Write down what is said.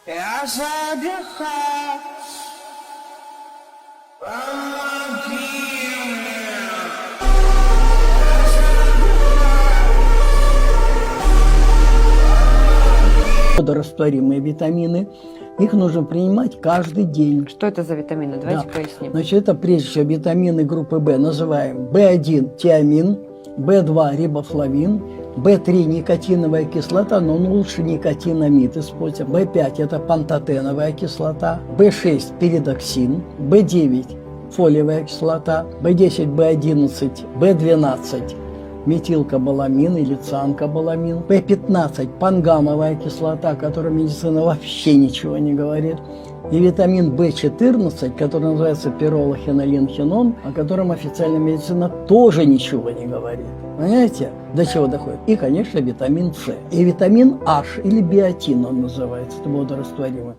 Я задыхаюсь. Водорастворимые витамины, их нужно принимать каждый день. Что это за витамины? Давайте поясним. Значит, это прежде всего витамины группы В, называем В1 – тиамин, В2 – рибофлавин, В3 – никотиновая кислота, но лучше никотинамид использовать. В5 – это пантотеновая кислота, В6 – перидоксин, В9 – фолиевая кислота, В10 – В11, В12 – метилкобаламин или цианкобаламин, В15 – пангамовая кислота, о которой медицина вообще ничего не говорит, и витамин В14, который называется пиролохинолинхинон, о котором официальная медицина тоже ничего не говорит. Понимаете, до чего доходит? И, конечно, витамин С. И витамин H, или биотин он называется, это водорастворимый.